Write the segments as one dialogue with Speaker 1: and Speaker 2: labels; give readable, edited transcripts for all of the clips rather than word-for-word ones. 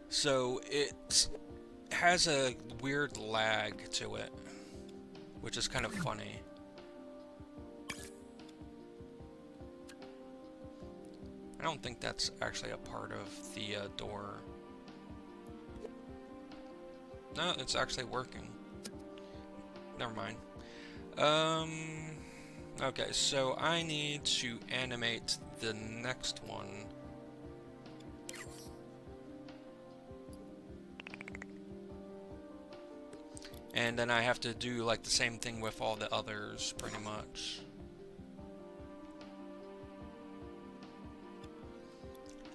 Speaker 1: So it has a weird lag to it, which is kind of funny. I don't think that's actually a part of the door. No, it's actually working. Never mind. Okay, so I need to animate the next one. And then I have to do like the same thing with all the others, pretty much.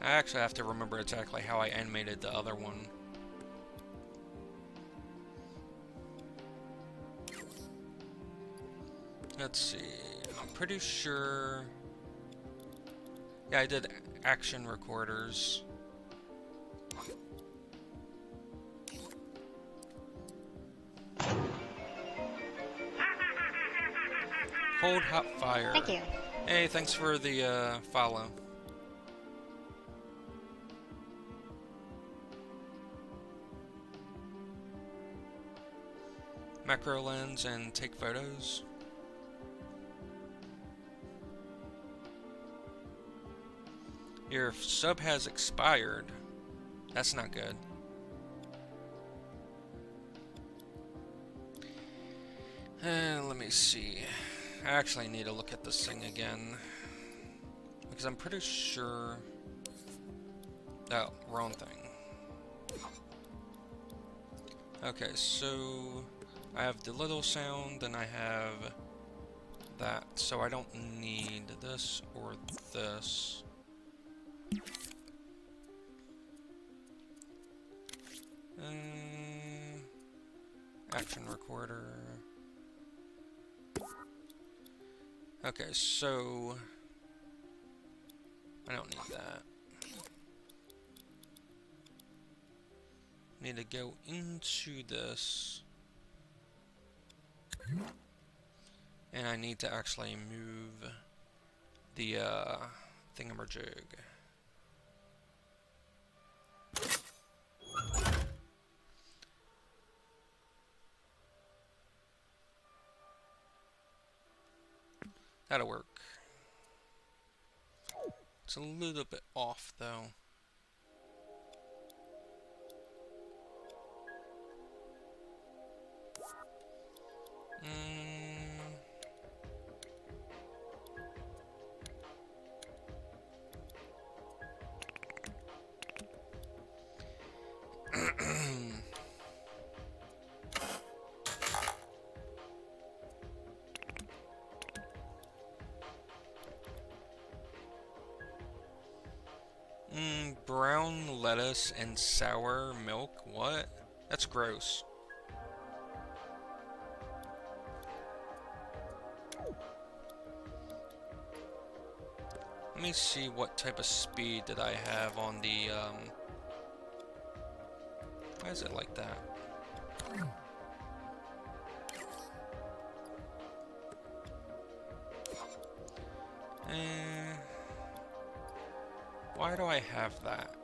Speaker 1: I actually have to remember exactly how I animated the other one. Let's see, I'm pretty sure... Yeah, I did action recorders. Cold Hot Fire.
Speaker 2: Thank you.
Speaker 1: Hey, thanks for the follow. Macro lens and take photos. Your sub has expired. That's not good. Let me see. I actually need to look at this thing again. Because I'm pretty sure... Oh, wrong thing. Okay, so... I have the little sound, and I have that. So I don't need this or this. Action recorder. Okay, so I don't need that. Need to go into this, and I need to actually move the thingamajig. That'll work. It's a little bit off, though. Brown lettuce and sour milk? What? That's gross. Let me see what type of speed did I have on the, Why is it like that? Why do I have that?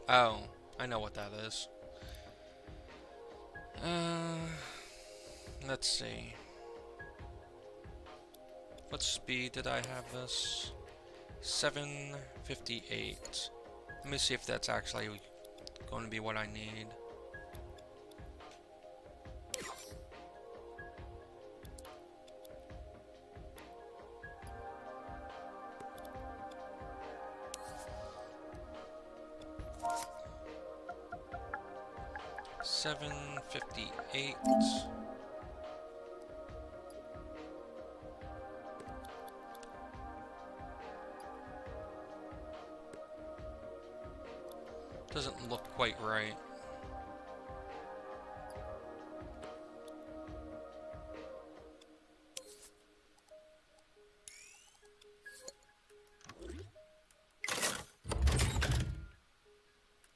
Speaker 1: Oh, I know what that is. Let's see. What speed did I have this? 758. Let me see if that's actually going to be what I need. $758. Doesn't look quite right.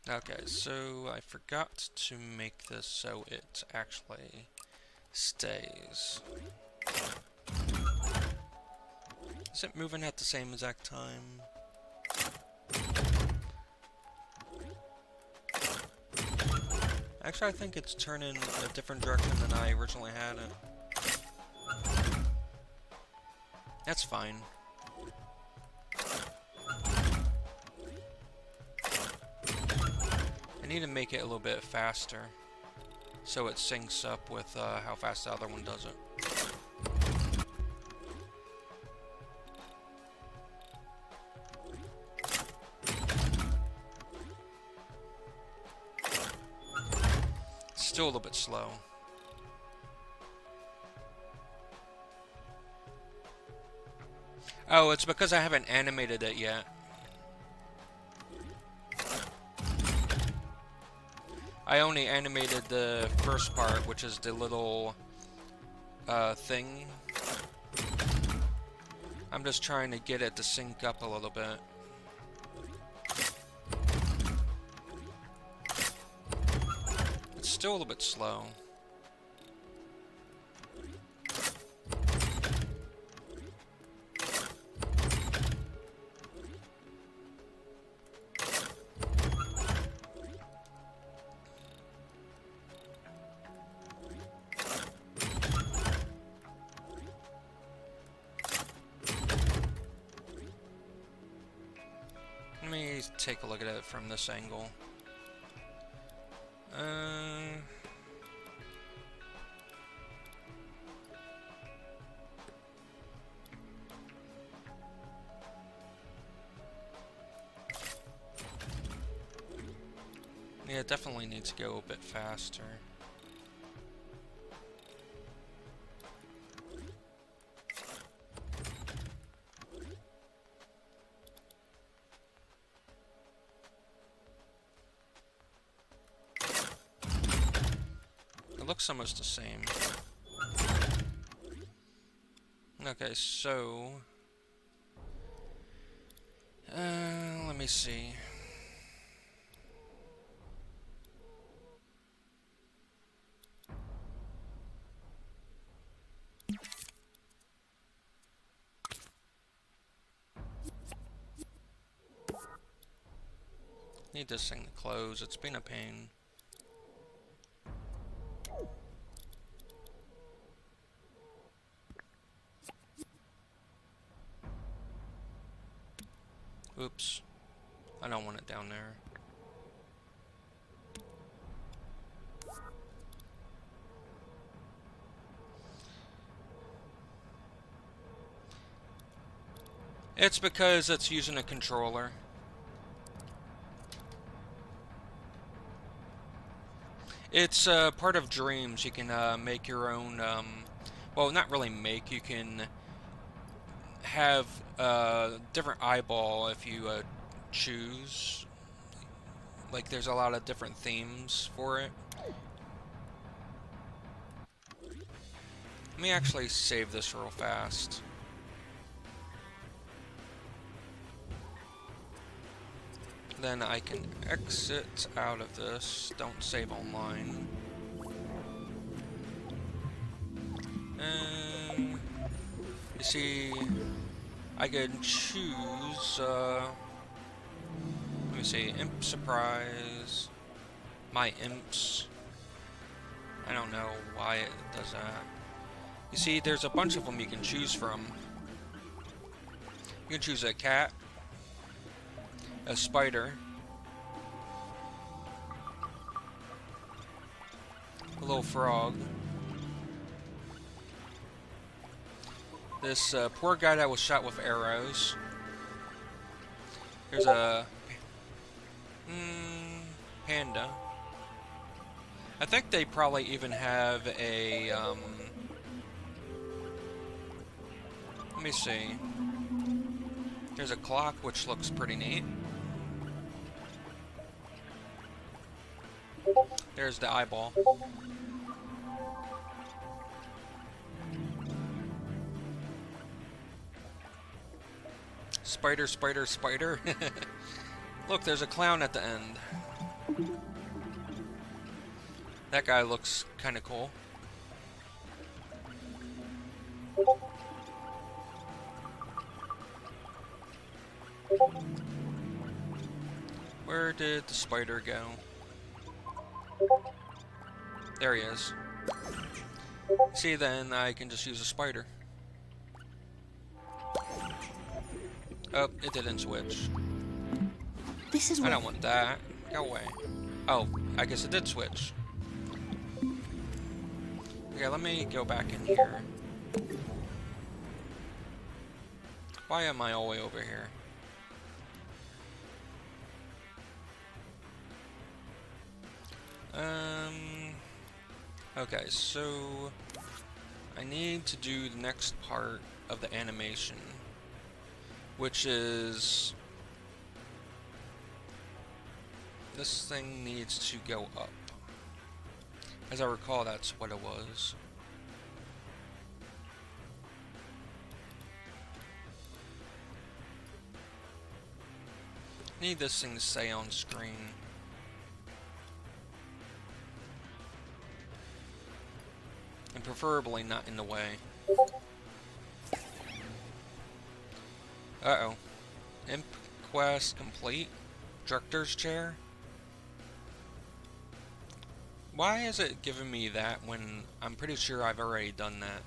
Speaker 1: Okay, so I forgot to make this so it actually stays. Is it moving at the same exact time? Actually, I think it's turning a different direction than I originally had it. That's fine. I need to make it a little bit faster, so it syncs up with how fast the other one does it. Still a little bit slow. Oh, it's because I haven't animated it yet. I only animated the first part, which is the little thing. I'm just trying to get it to sync up a little bit. It's still a little bit slow. Let me take a look at it from this angle. Yeah, it definitely needs to go a bit faster. It looks almost the same. Okay, so... let me see. Need this thing to close. It's been a pain. Oops. I don't want it down there. It's because it's using a controller. It's part of Dreams. You can make your own, well, not really make, you can have different eyeball if you choose. Like, there's a lot of different themes for it. Let me actually save this real fast. Then I can exit out of this. Don't save online. And you see, I can choose, let me see, Imp Surprise, My Imps. I don't know why it does that. You see, there's a bunch of them you can choose from. You can choose a cat, a spider, a little frog, this poor guy that was shot with arrows. There's a panda. I think they probably even have a let me see. There's a clock which looks pretty neat. There's the eyeball. Spider, spider, spider. Look, there's a clown at the end. That guy looks kind of cool. Where did the spider go? There he is. See, then I can just use a spider. Oh, it didn't switch.
Speaker 2: This is
Speaker 1: I don't want that. Go away. Oh, I guess it did switch. Okay, let me go back in here. Why am I all the way over here? Okay, so I need to do the next part of the animation, which is this thing needs to go up. As I recall, that's what it was. Need this thing to stay on screen. And preferably not in the way. Uh-oh. Imp quest complete. Director's chair? Why is it giving me that when I'm pretty sure I've already done that?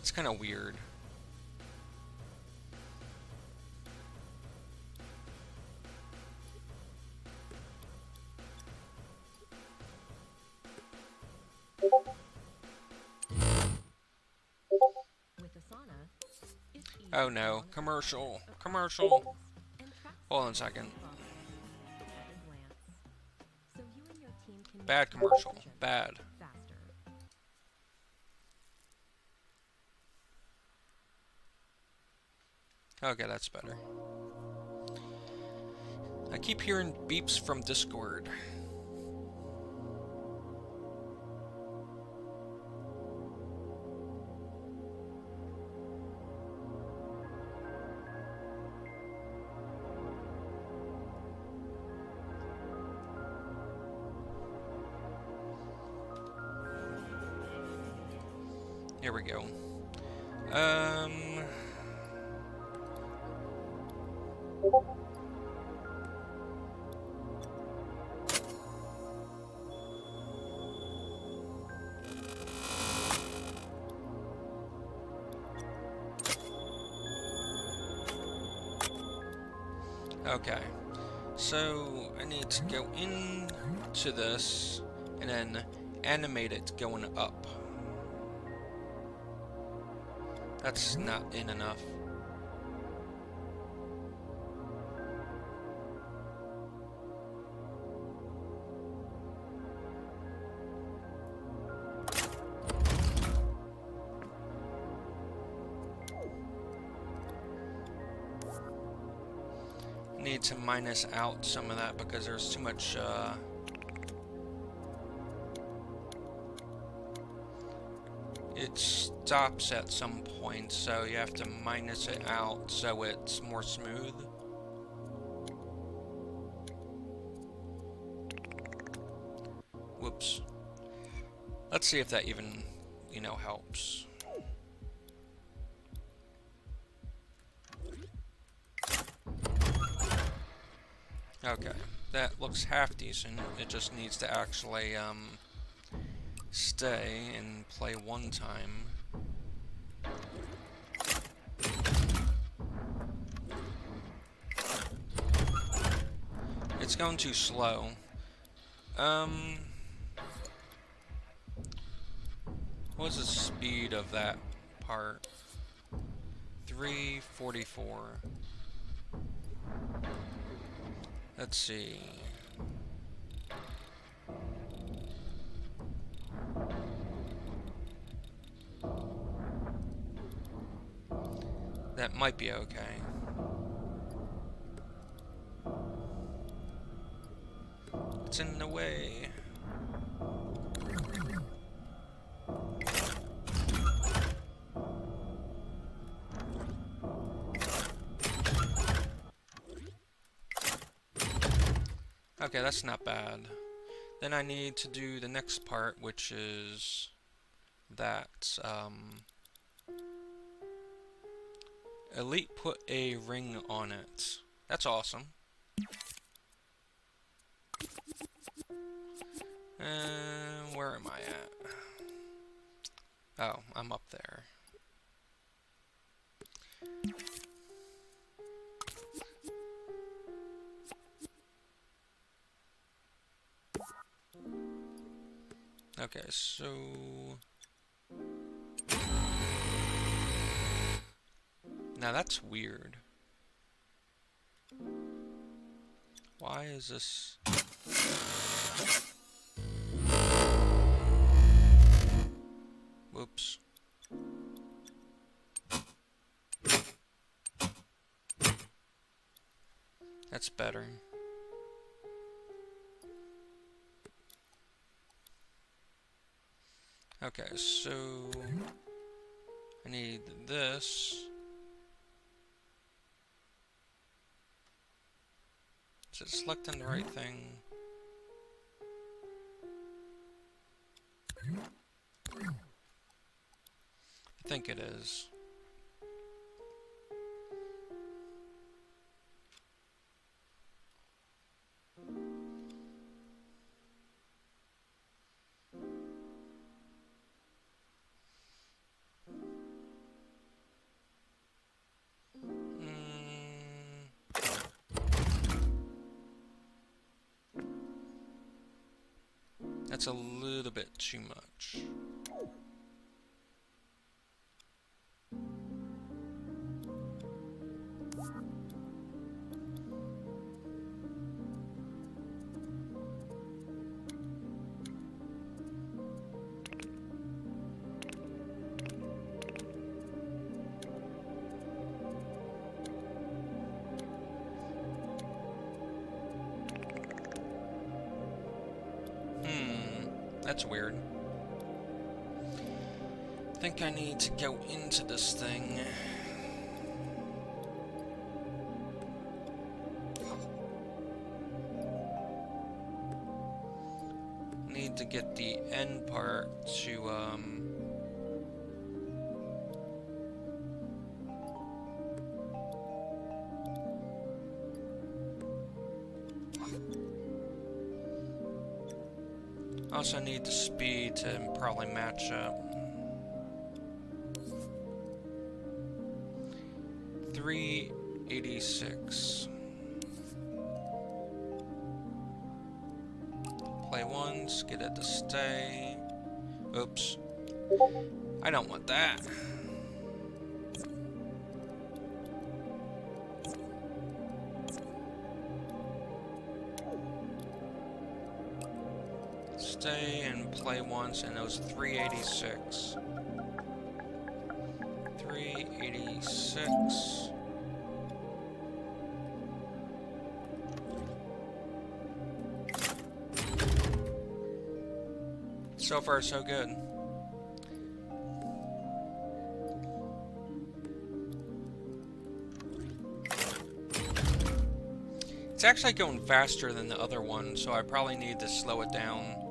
Speaker 1: It's kind of weird. Oh no, commercial, commercial. Hold on a second. Bad commercial, bad. Okay, that's better. I keep hearing beeps from Discord. Here we go. Okay. So I need to go into this and then animate it going up. That's not in enough. Need to minus out some of that because there's too much it stops at some point, so you have to minus it out so it's more smooth. Whoops. Let's see if that even, you know, helps. Okay, that looks half decent. It just needs to actually stay and play one time. It's going too slow. What's the speed of that part? 344. Let's see. That might be okay. It's in the way. Okay, that's not bad. Then I need to do the next part, which is that, Elite put a ring on it. That's awesome. Where am I at? Oh, I'm up there. Okay, so... Now that's weird. Why is this... Whoops. That's better. Okay, so... I need this. Is it selecting the right thing? I think it is. That's a little bit too much. That's weird. I think I need to go into this thing. Need to get the end part to, also need the speed to probably match up. 386. Play once, get it to stay. Oops. I don't want that. Stay and play once, and it was 386. 386. So far, so good. It's actually going faster than the other one, so I probably need to slow it down.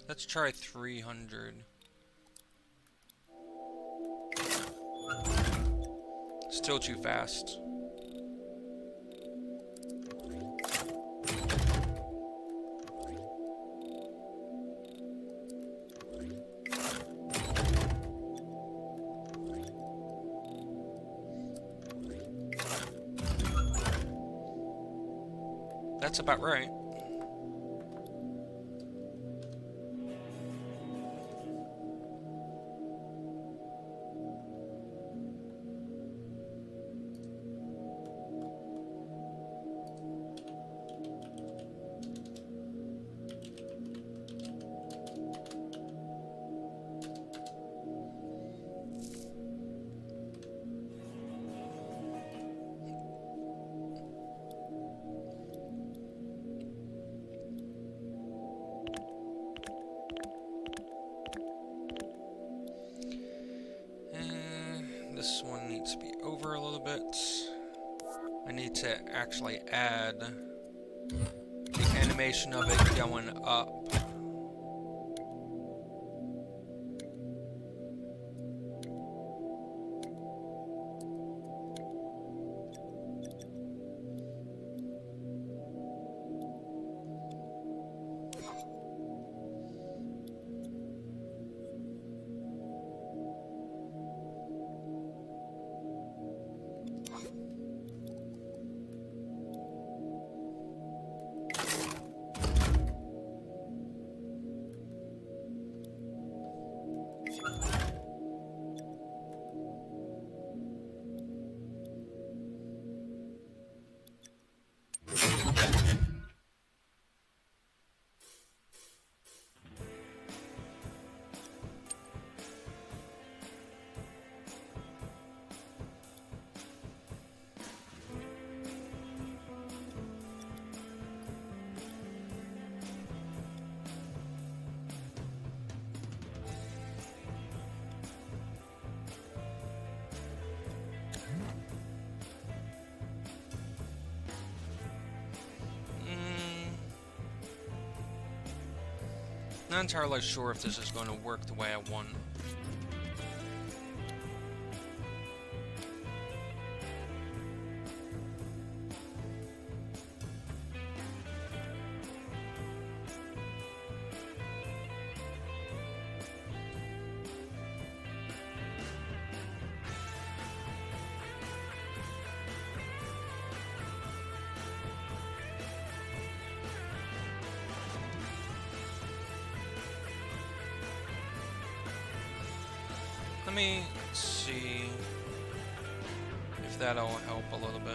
Speaker 1: Let's try 300. Still too fast. That's about right. this one needs to be over a little bit. I need to actually add the animation of it going up. Not entirely sure if this is going to work the way I want. Let me see if that'll help a little bit.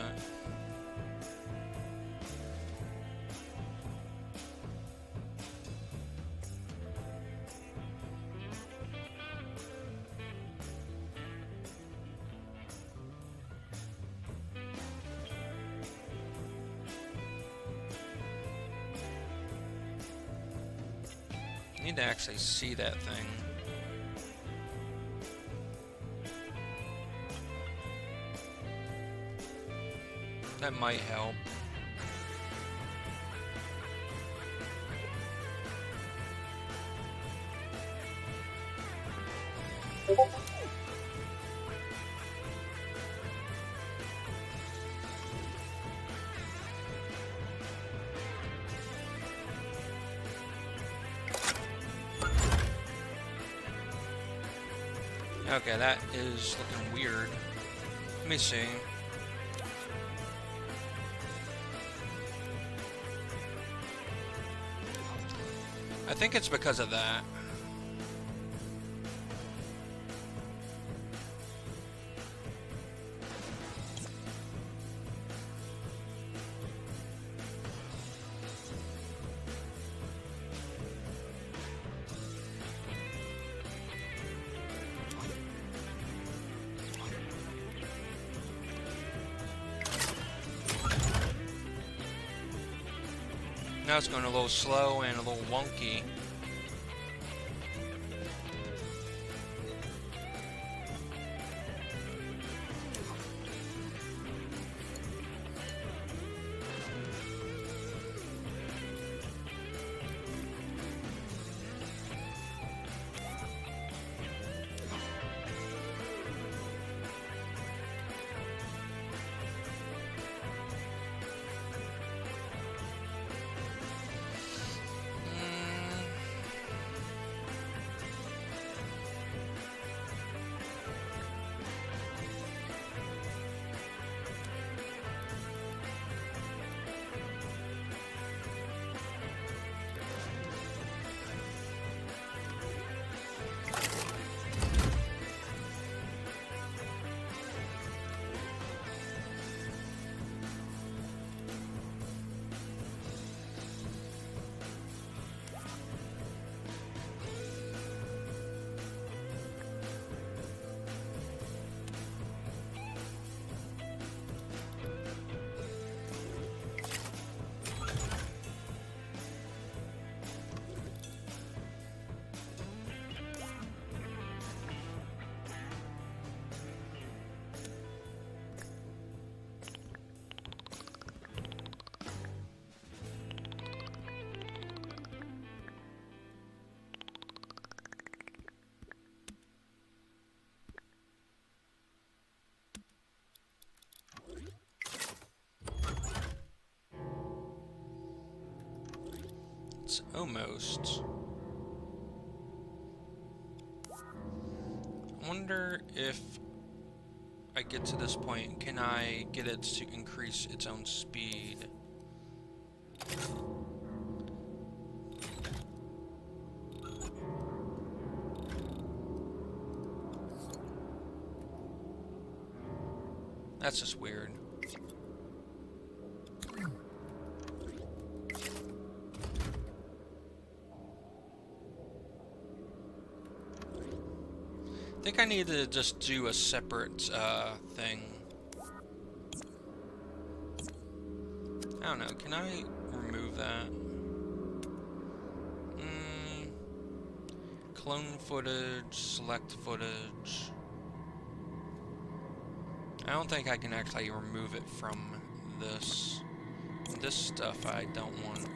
Speaker 1: I need to actually see that thing. That might help. Okay, that is looking weird. Let me see. I think it's because of that. Now it's going a little slow and a little wonky. It's almost. I wonder if I get to this point, can I get it to increase its own speed? That's just weird. I think I need to just do a separate thing. I don't know, can I remove that? Clone footage, select footage. I don't think I can actually remove it from this. This stuff I don't want.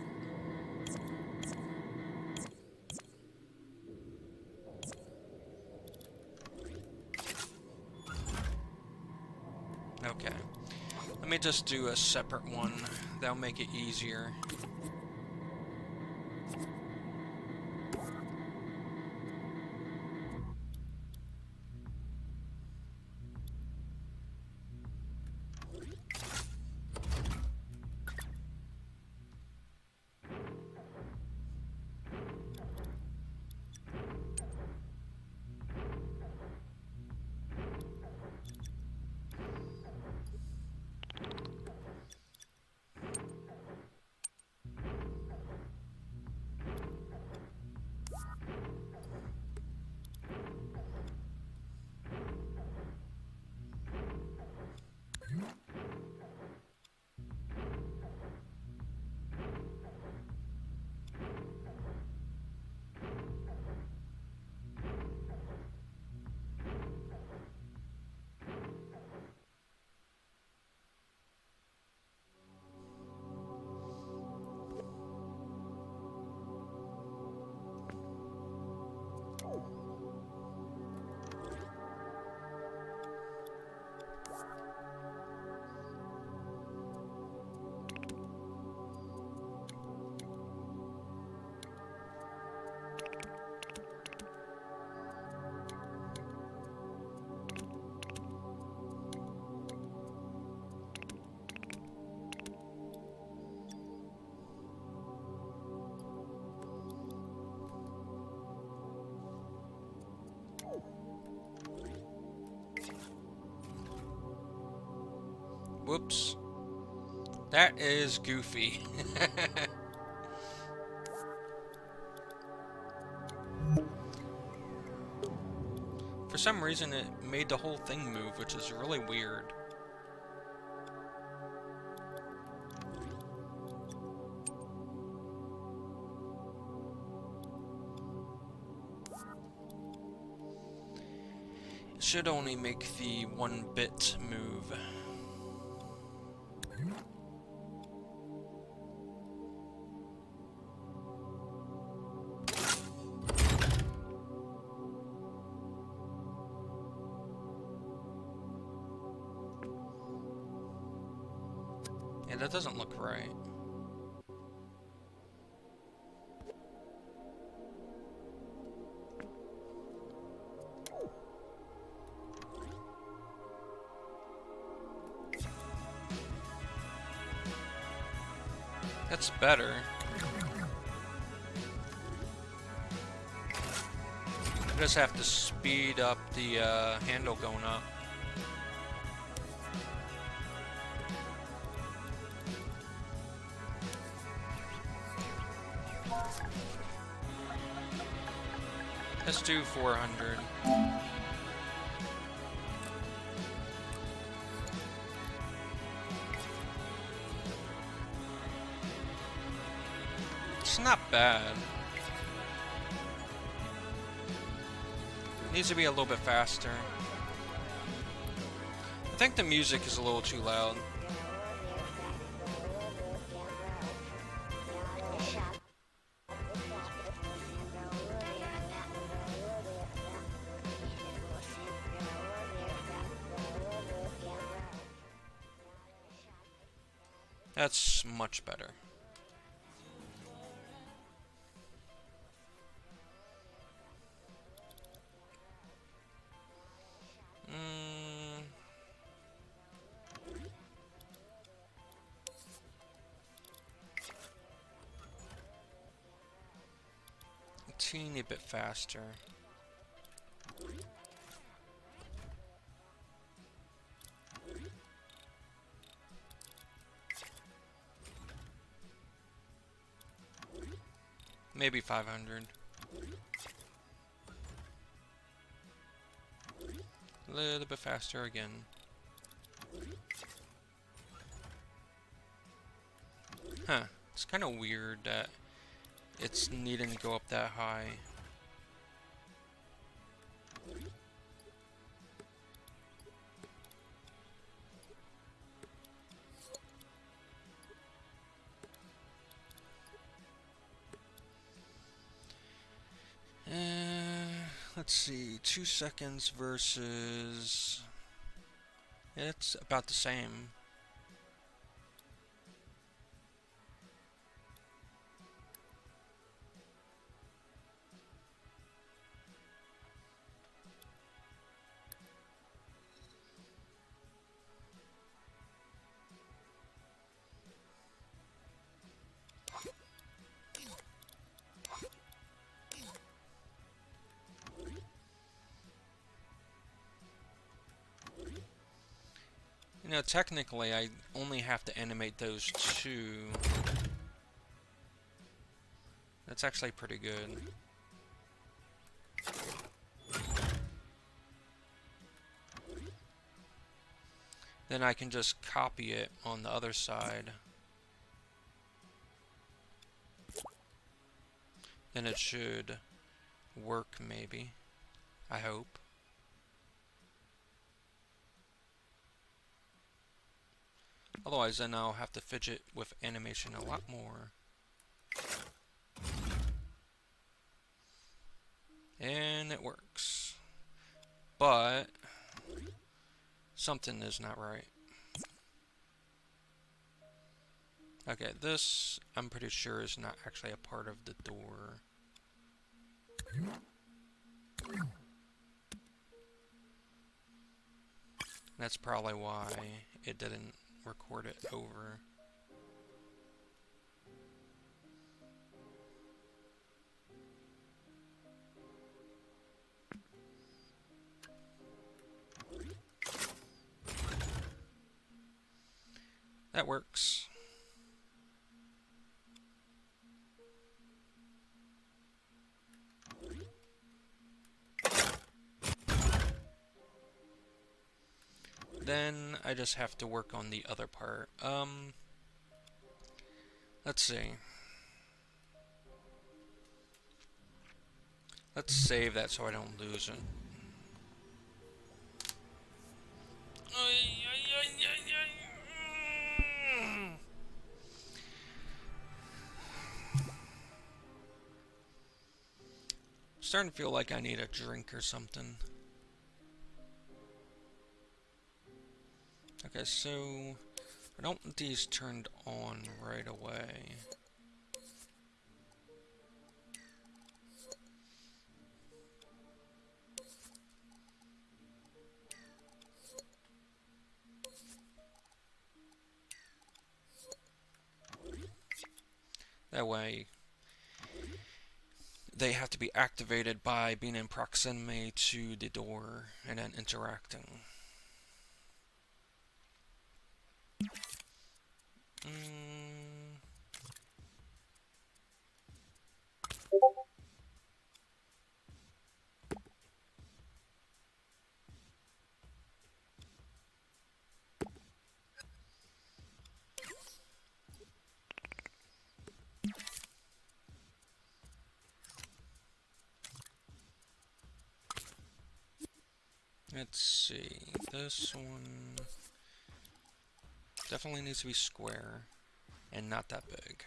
Speaker 1: Okay. Let me just do a separate one. That'll make it easier. Whoops. That is goofy. For some reason it made the whole thing move, which is really weird. It should only make the 1-bit move. Yeah, that doesn't look right. That's better. I just have to speed up the handle going up. Let's do 400. It's not bad. It needs to be a little bit faster. I think the music is a little too loud. That's much better. teeny bit faster. Maybe 500. A little bit faster again. Huh. It's kind of weird that it's needing to go up that high. Let's see, 2 seconds versus... It's about the same. You know, technically, I only have to animate those 2. That's actually pretty good. Then I can just copy it on the other side. Then it should work, maybe. I hope. Otherwise, then I'll have to fidget with animation a lot more. And it works. But something is not right. Okay, this I'm pretty sure is not actually a part of the door. That's probably why it didn't record it over. That works. Then I just have to work on the other part. Let's see. Let's save that so I don't lose it. Starting to feel like I need a drink or something. Okay, so I don't want these turned on right away. That way, they have to be activated by being in proximity to the door and then interacting. Let's see, this one definitely needs to be square and not that big.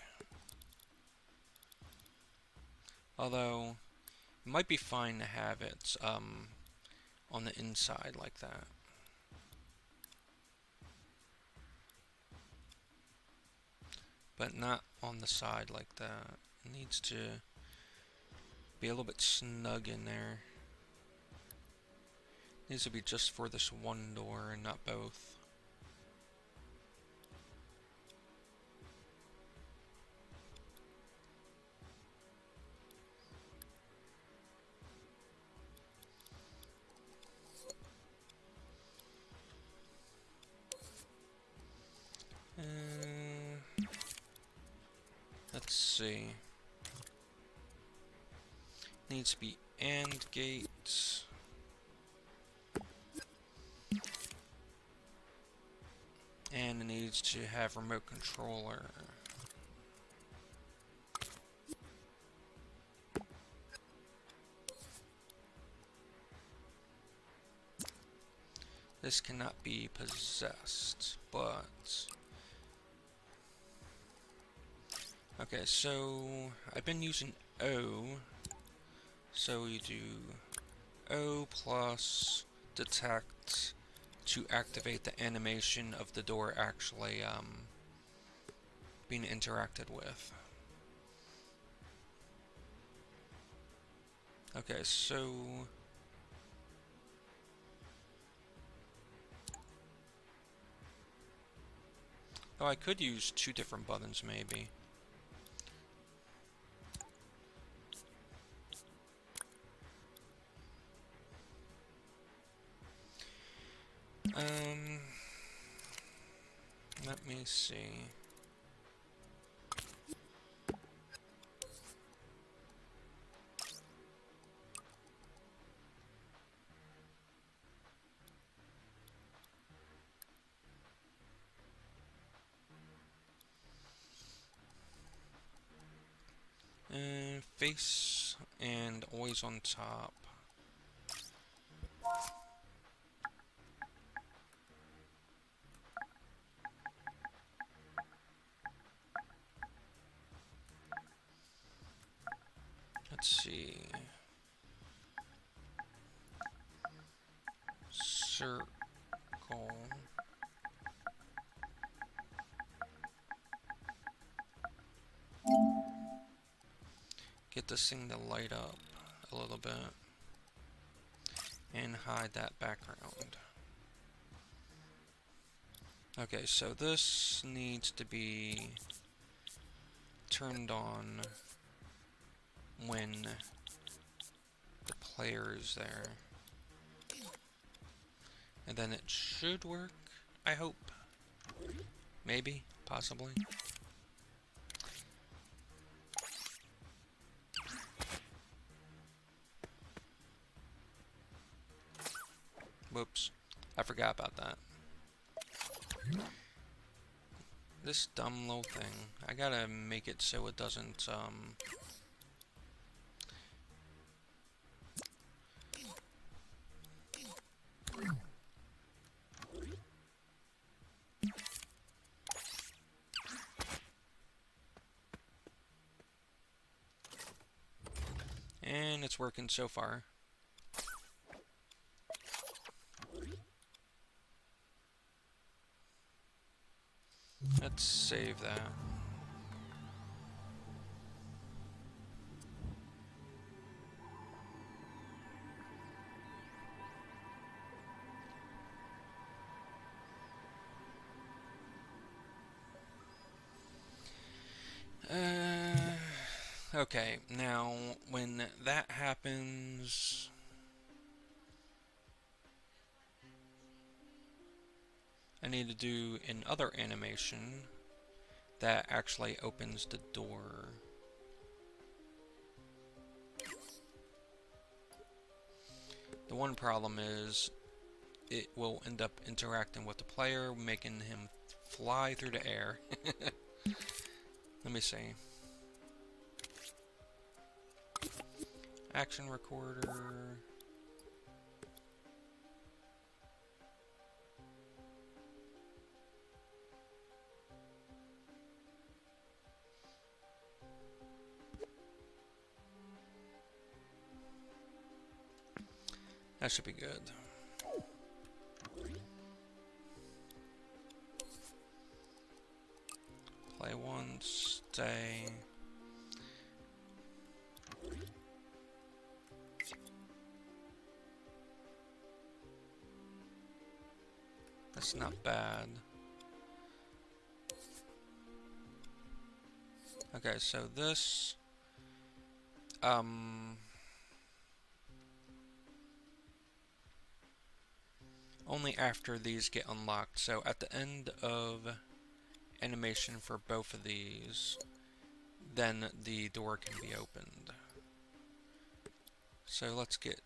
Speaker 1: Although, it might be fine to have it on the inside like that. But not on the side like that. It needs to be a little bit snug in there. Needs to be just for this one door and not both. Let's see. Needs to be AND gates. And it needs to have remote controller. This cannot be possessed, but... Okay, so I've been using O, so you do O plus detect to activate the animation of the door actually being interacted with. Okay, so... Oh, I could use two different buttons, maybe. Let me see. Face and always on top. Let's see. Circle. Get this thing to light up a little bit. And hide that background. Okay, so this needs to be turned on when the player is there. And then it should work, I hope. Maybe, possibly. Whoops, I forgot about that. This dumb little thing. I gotta make it so it doesn't, and it's working so far. Let's save that. Okay, now when that happens, I need to do another animation that actually opens the door. The one problem is it will end up interacting with the player, making him fly through the air. Let me see. Action recorder. That should be good. Play once, stay. That's not bad. Okay, so this only after these get unlocked. So at the end of animation for both of these, then the door can be opened. So let's get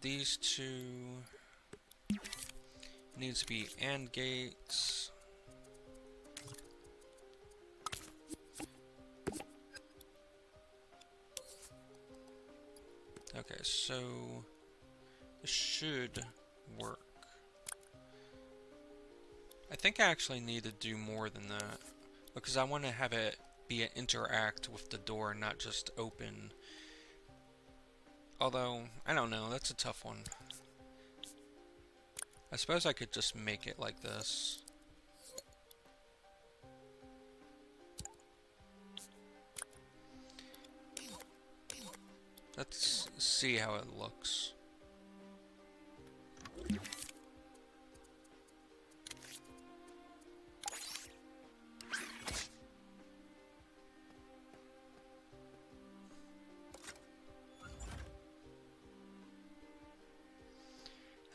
Speaker 1: these two. Needs to be AND gates. Okay, so this should work. I think I actually need to do more than that, because I want to have it be an interact with the door, not just open. Although, I don't know, that's a tough one. I suppose I could just make it like this. Let's see how it looks.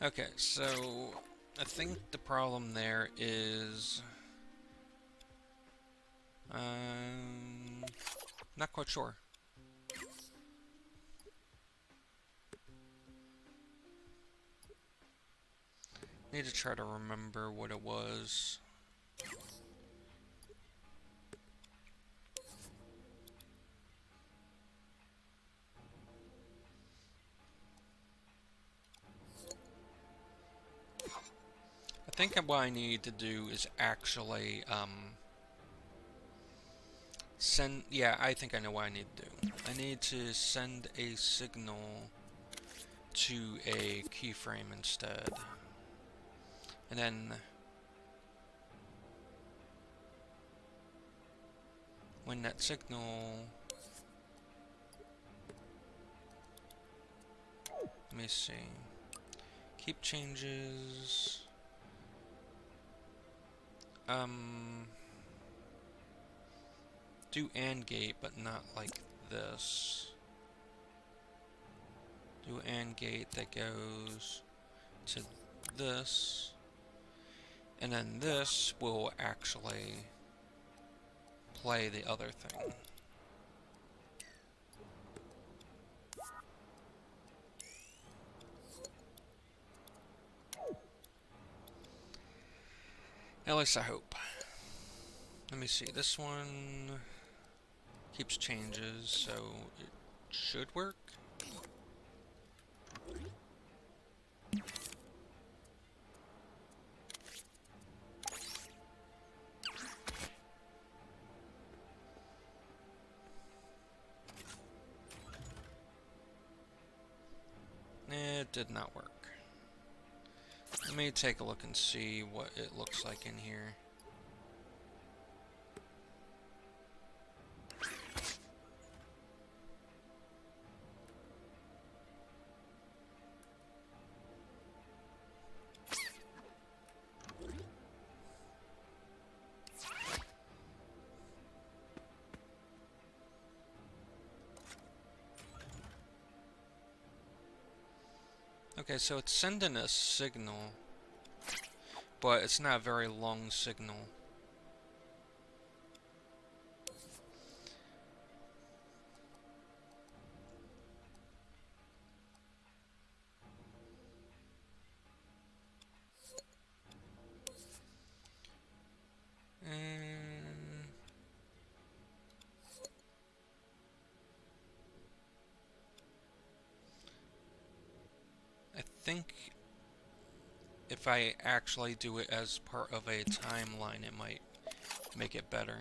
Speaker 1: Okay, so I think the problem there is not quite sure. Need to try to remember what it was. I think what I need to do is actually send. Yeah, I think I know what I need to do. I need to send a signal to a keyframe instead. And then when that signal, let me see, keep changes, do AND gate, but not like this. Do AND gate that goes to this. And then this will actually play the other thing. At least I hope. Let me see, this one keeps changes, so it should work. It did not work. Let me take a look and see what it looks like in here. Okay, so it's sending a signal, but it's not a very long signal. I think if I actually do it as part of a timeline, it might make it better.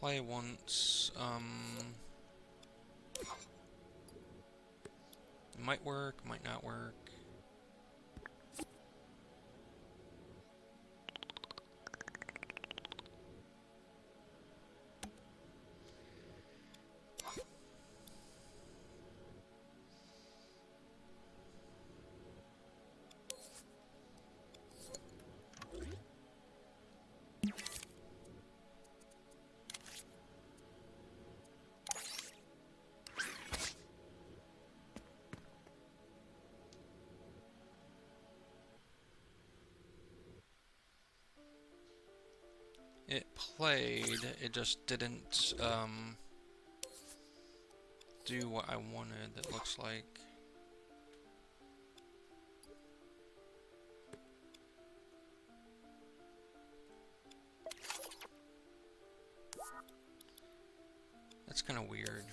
Speaker 1: Play once, it might work, might not work. It played, it just didn't do what I wanted, it looks like. That's kind of weird.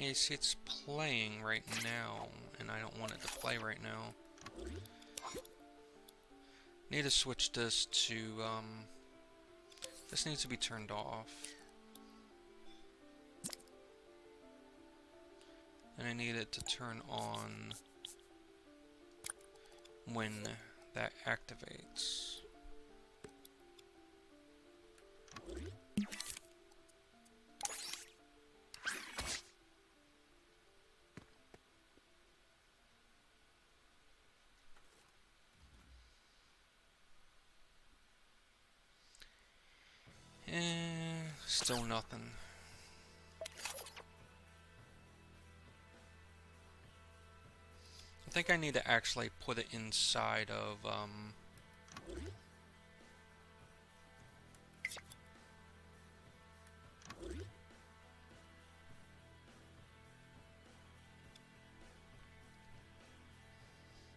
Speaker 1: Yeah, you see it's playing right now, and I don't want it to play right now. Need to switch this to, this needs to be turned off. And I need it to turn on when that activates. Still nothing. I think I need to actually put it inside of,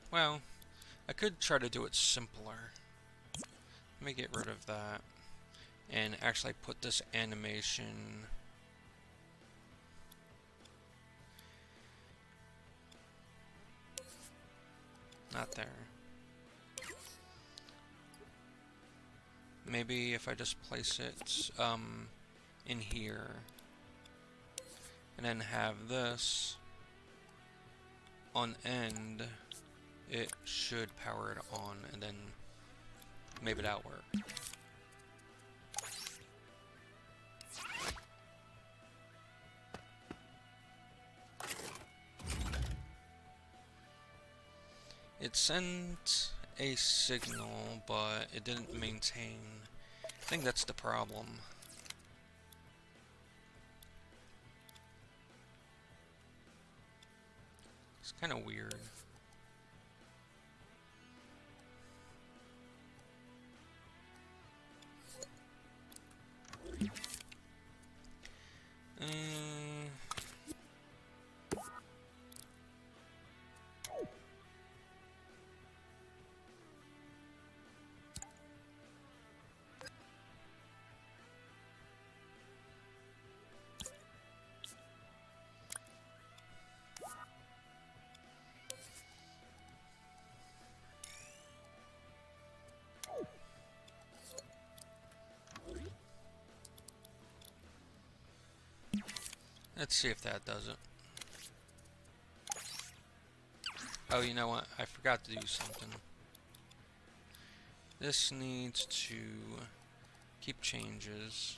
Speaker 1: well, I could try to do it simpler. Let me get rid of that and actually put this animation not there. Maybe if I just place it in here and then have this on end, it should power it on, and then maybe that'll work. It sent a signal, but it didn't maintain. I think that's the problem. It's kind of weird. Let's see if that does it. Oh, you know what? I forgot to do something. This needs to keep changes.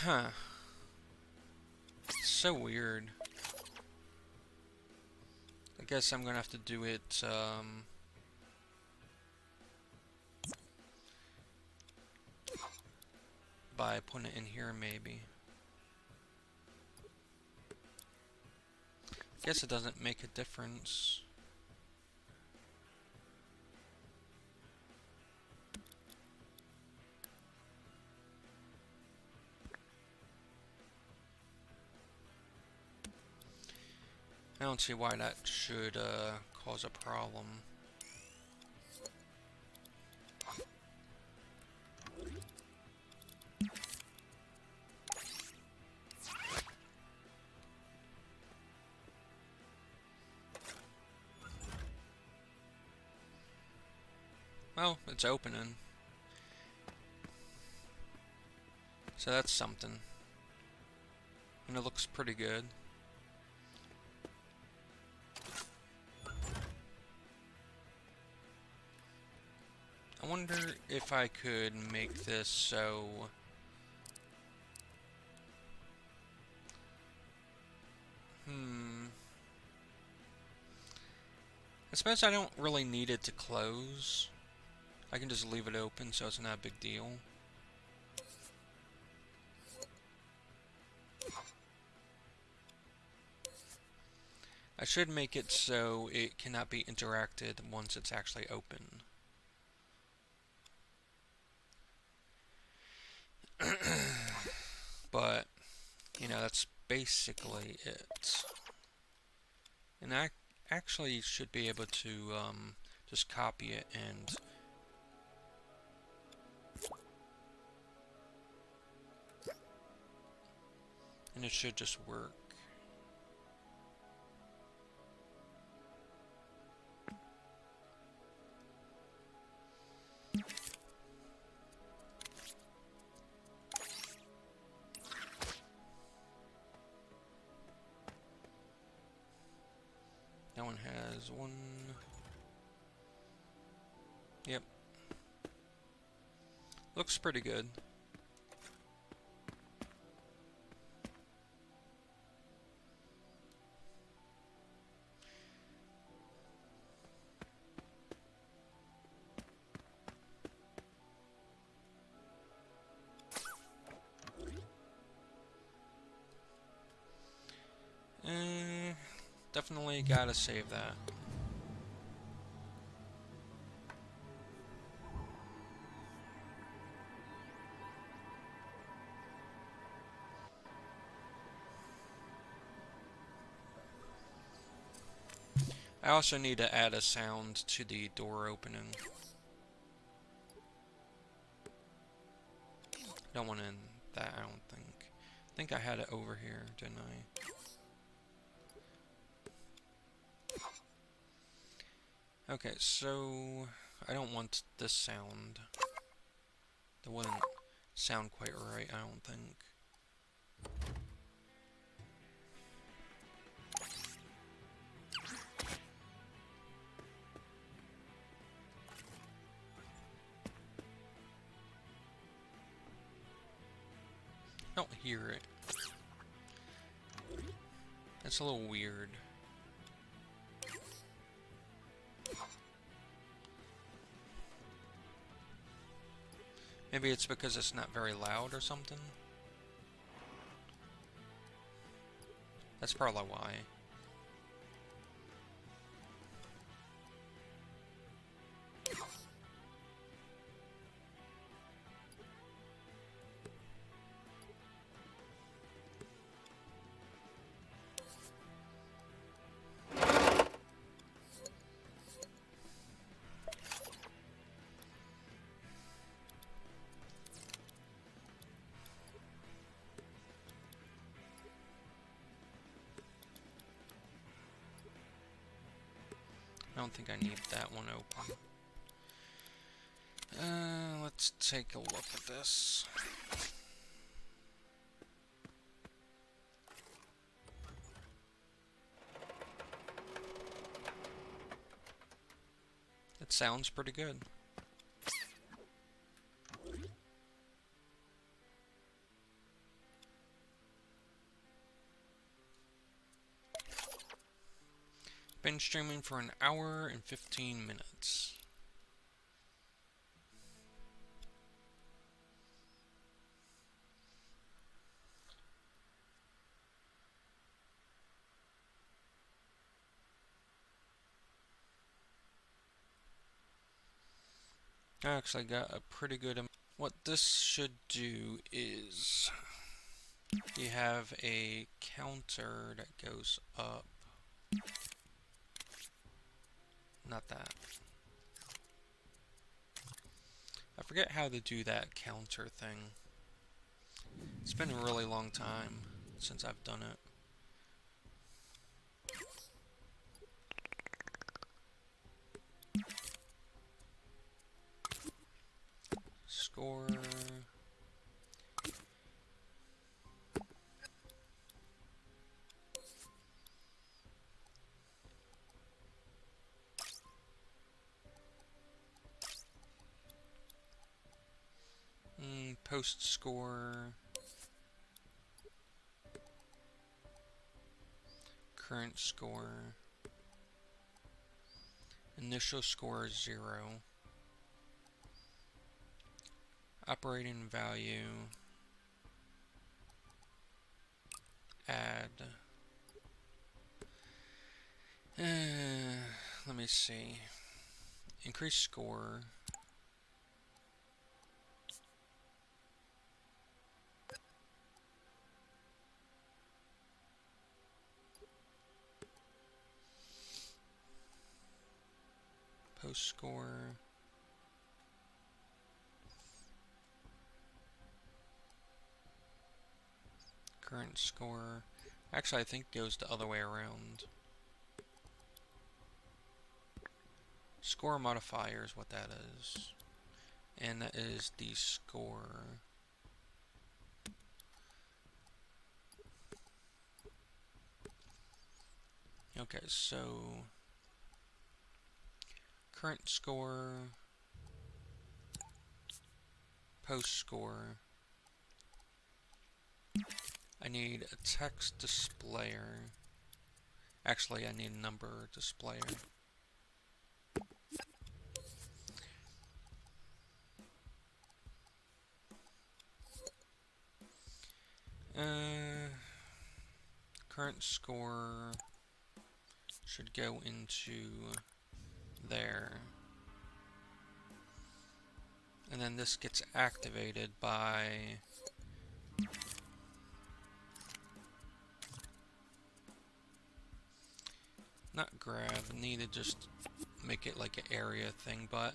Speaker 1: Huh. So weird. I guess I'm gonna have to do it, by putting it in here, maybe. Guess it doesn't make a difference. I don't see why that should cause a problem. Well, it's opening. So that's something. And it looks pretty good. I wonder if I could make this so... I suppose I don't really need it to close. I can just leave it open so it's not a big deal. I should make it so it cannot be interacted once it's actually open. But, you know, that's basically it. And I actually should be able to just copy it and it should just work. That one has one. Yep. Looks pretty good. Definitely gotta save that. I also need to add a sound to the door opening. Don't want to end that, I don't think. I think I had it over here, didn't I? Okay, so I don't want this sound. That wouldn't sound quite right, I don't think. I don't hear it. That's a little weird. Maybe it's because it's not very loud or something? That's probably why. I don't think I need that one open. Let's take a look at this. It sounds pretty good. Been streaming for an hour and 15 minutes. I actually got a pretty good amount. What this should do is you have a counter that goes up. Not that. I forget how to do that counter thing. It's been a really long time since I've done it. Score. Post score. Current score. Initial score is 0. Operating value. Add. Let me see. Increase score. Post score. Current score. Actually, I think it goes the other way around. Score modifier is what that is. And that is the score. Okay, so current score, post score. I need a text displayer. Actually, I need a number displayer. Current score should go into there. And then this gets activated by not grab, need to just make it like an area thing, but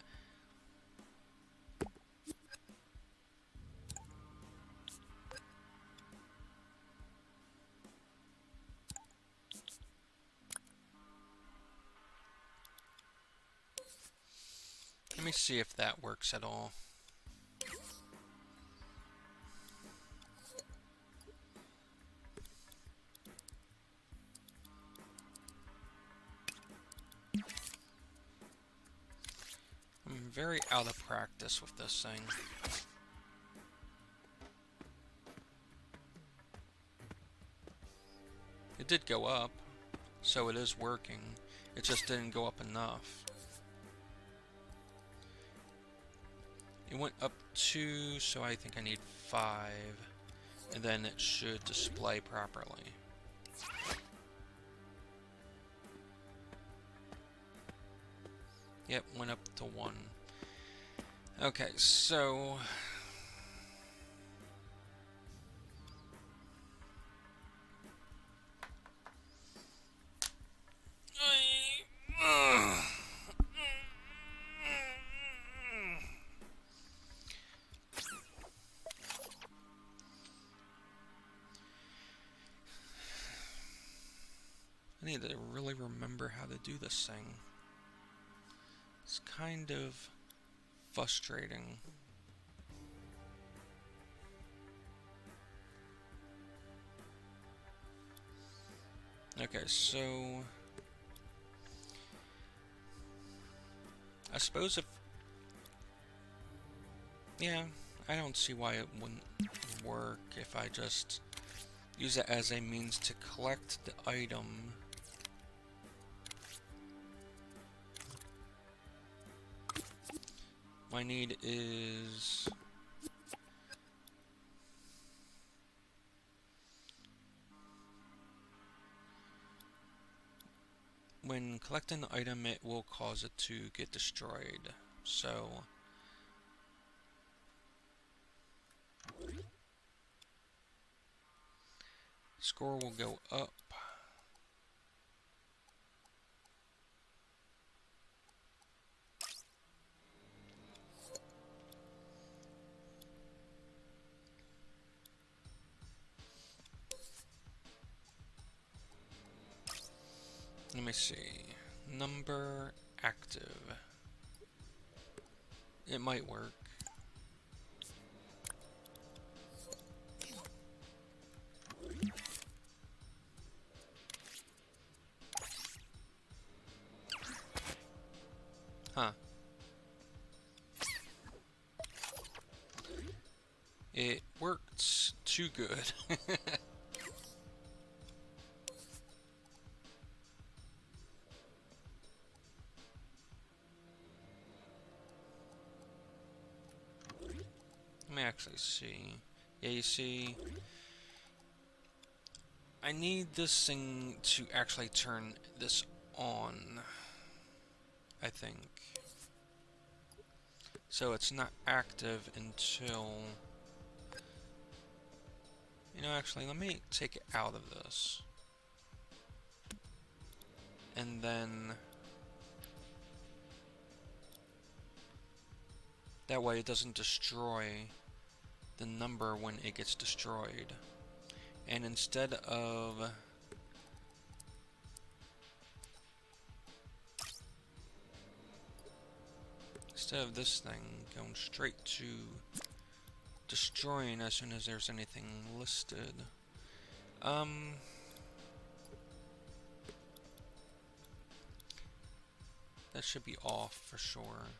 Speaker 1: let me see if that works at all. I'm very out of practice with this thing. It did go up, so it is working. It just didn't go up enough. It went up 2, so I think I need 5, and then it should display properly. Yep, went up to 1. Okay, so I need to really remember how to do this thing. It's kind of frustrating. Okay, so I suppose if... Yeah, I don't see why it wouldn't work if I just use it as a means to collect the item. My need is... when collecting the item, it will cause it to get destroyed. So... score will go up. Let me see. Number active. It might work. Huh. It worked too good. Let me actually see. Yeah, you see, I need this thing to actually turn this on, I think. So it's not active until... You know, actually, let me take it out of this. And then... That way it doesn't destroy the number when it gets destroyed. And instead of... this thing going straight to destroying as soon as there's anything listed, that should be off for sure.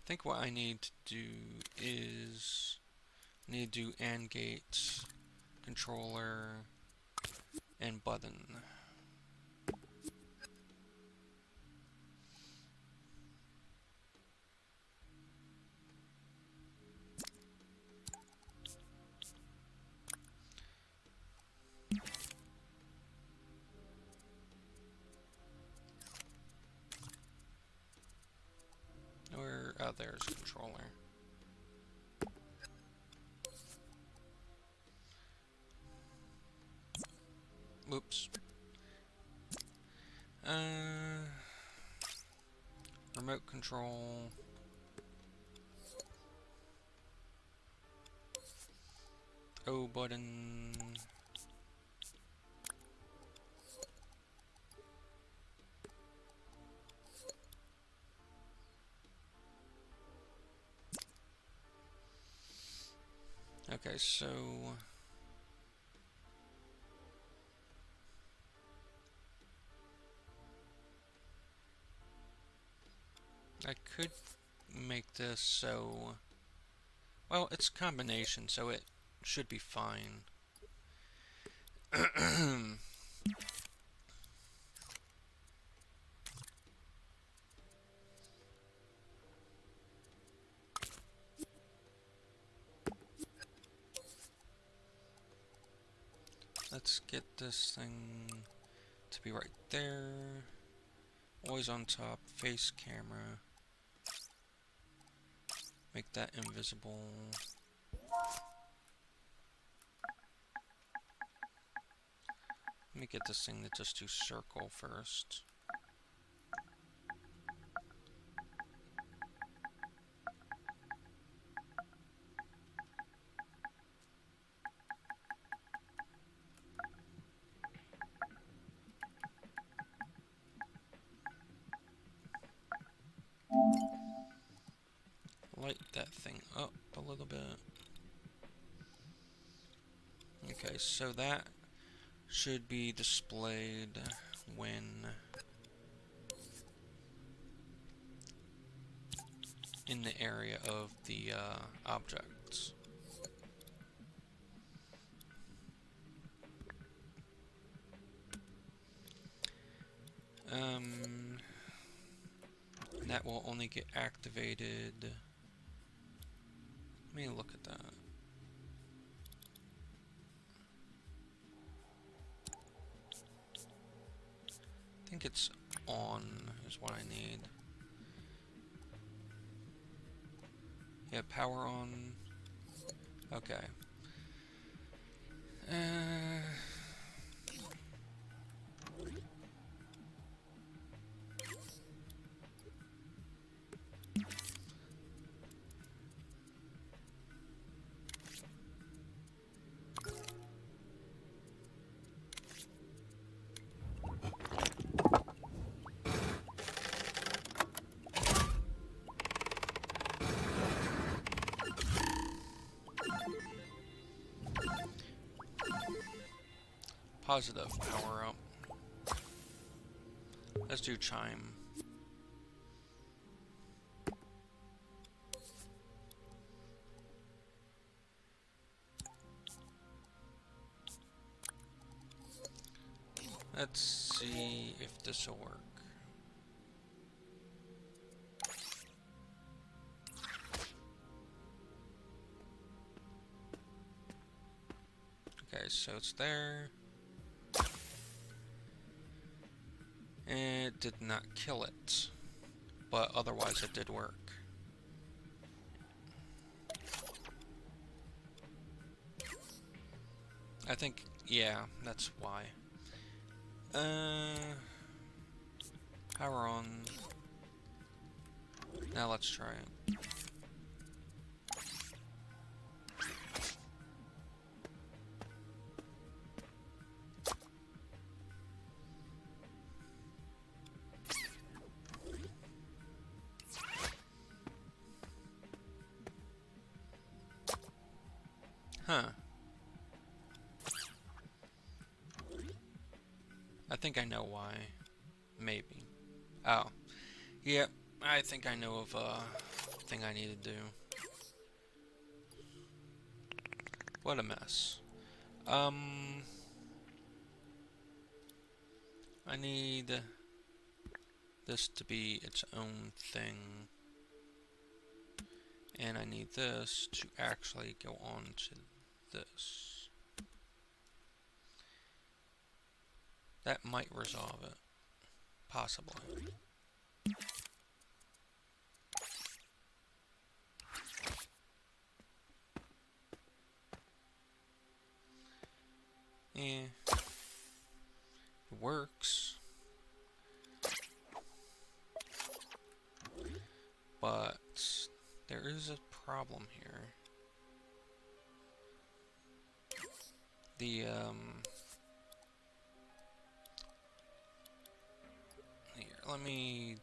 Speaker 1: I think what I need to do is need to do AND gate, controller, and button. There's controller. Whoops. Remote control. O button. Okay, so I could make this so, well, it's a combination, so it should be fine. Let's get this thing to be right there. Always on top, face camera. Make that invisible. Let me get this thing to just do circle first. Light that thing up a little bit. Okay, so that should be displayed when in the area of the objects. That will only get activated. Let me look at that. I think it's on is what I need. Yeah, power on. Okay. Positive power up. Let's do chime. Let's see if this will work. Okay, so it's there. It did not kill it, but otherwise it did work. I think, yeah, that's why. Power on. Now let's try it. Huh. I think I know why. Maybe. Oh. Yep, I think I know of a thing I need to do. What a mess. I need this to be its own thing. And I need this to actually go on to this. That might resolve it. Possibly. Eh. It works. But there is a problem here. The, here, let me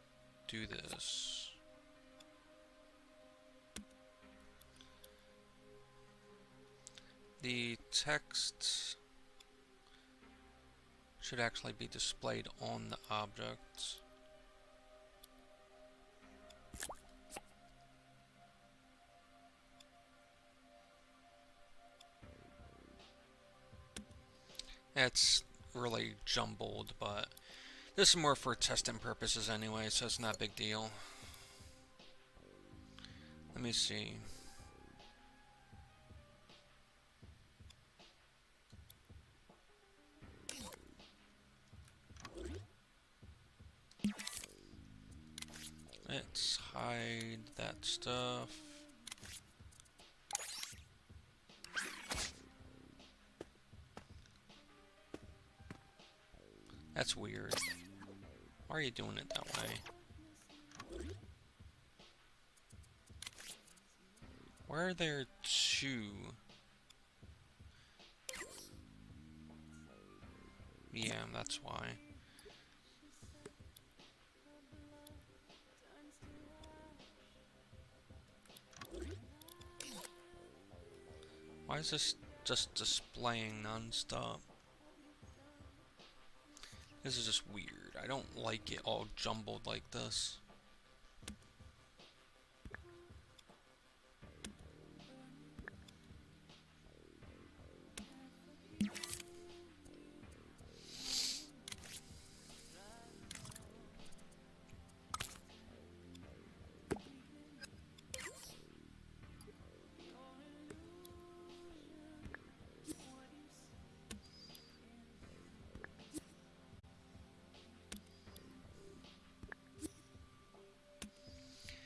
Speaker 1: do this. The text should actually be displayed on the object. It's really jumbled, but this is more for testing purposes anyway, so it's not a big deal. Let me see. Let's hide that stuff. That's weird. Why are you doing it that way? Why are there two? Yeah, that's why. Why is this just displaying non-stop? This is just weird. I don't like it all jumbled like this.